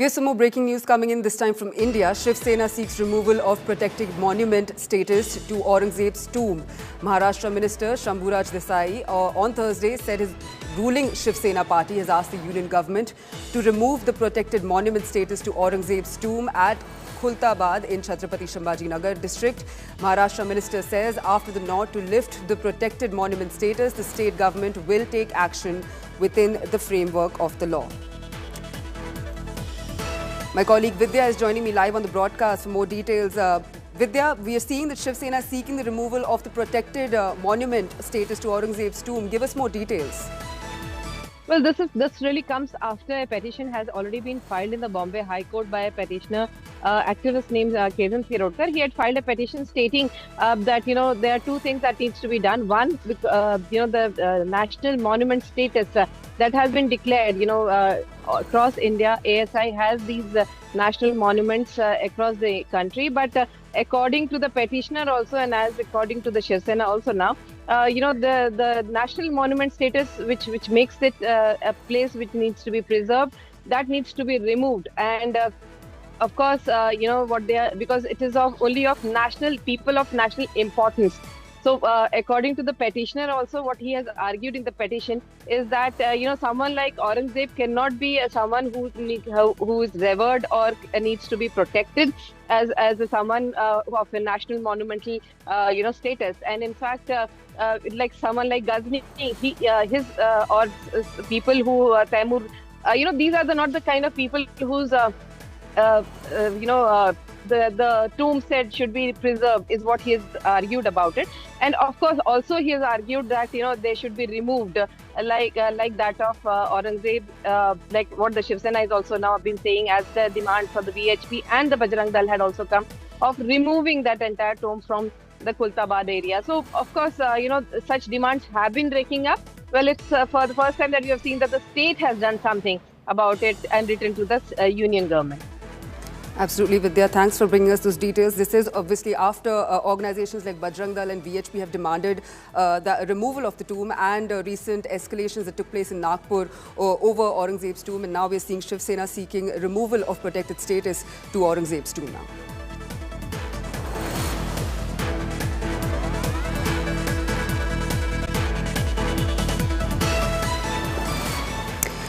We have some more breaking news coming in, this time from India. Shiv Sena seeks removal of protected monument status to Aurangzeb's tomb. Maharashtra Minister Shambhuraj Desai on Thursday said his ruling Shiv Sena party has asked the union government to remove the protected monument status to Aurangzeb's tomb at Khultabad in Chhatrapati Sambhaji Nagar district. Maharashtra Minister says after the nod to lift the protected monument status, the state government will take action within the framework of the law. My colleague Vidya is joining me live on the broadcast for more details. Vidya, we are seeing that Shiv Sena is seeking the removal of the protected monument status to Aurangzeb's tomb. Give us more details. Well, this really comes after a petition has already been filed in the Bombay High Court by a petitioner, activist named Ketan Shirodkar. He had filed a petition stating that there are two things that needs to be done. One, the national monument status that has been declared. Across India, ASI has these national monuments across the country, but according to the petitioner also, and as according to the Shiv Sena also now, the national monument status, which makes it a place which needs to be preserved, that needs to be removed. And of course, what they are, because it is only of national importance. So, according to the petitioner also, what he has argued in the petition is that, someone like Aurangzeb cannot be someone who is revered or needs to be protected as someone of a national monumental, status. And in fact, like someone like Ghazni, or people who, Taimur, these are not the kind of people whose, the tomb said should be preserved, is what he has argued about it. And of course, also he has argued that they should be removed, like that of Aurangzeb, like what the Shiv Sena is also now been saying as the demand for the VHP, and the Bajrang Dal had also come of removing that entire tomb from the Khultabad area. So of course, such demands have been raking up. Well, it's for the first time that we have seen that the state has done something about it and written to the union government. Absolutely, Vidya. Thanks for bringing us those details. This is obviously after organizations like Bajrang Dal and VHP have demanded the removal of the tomb, and recent escalations that took place in Nagpur over Aurangzeb's tomb. And now we're seeing Shiv Sena seeking removal of protected status to Aurangzeb's tomb now.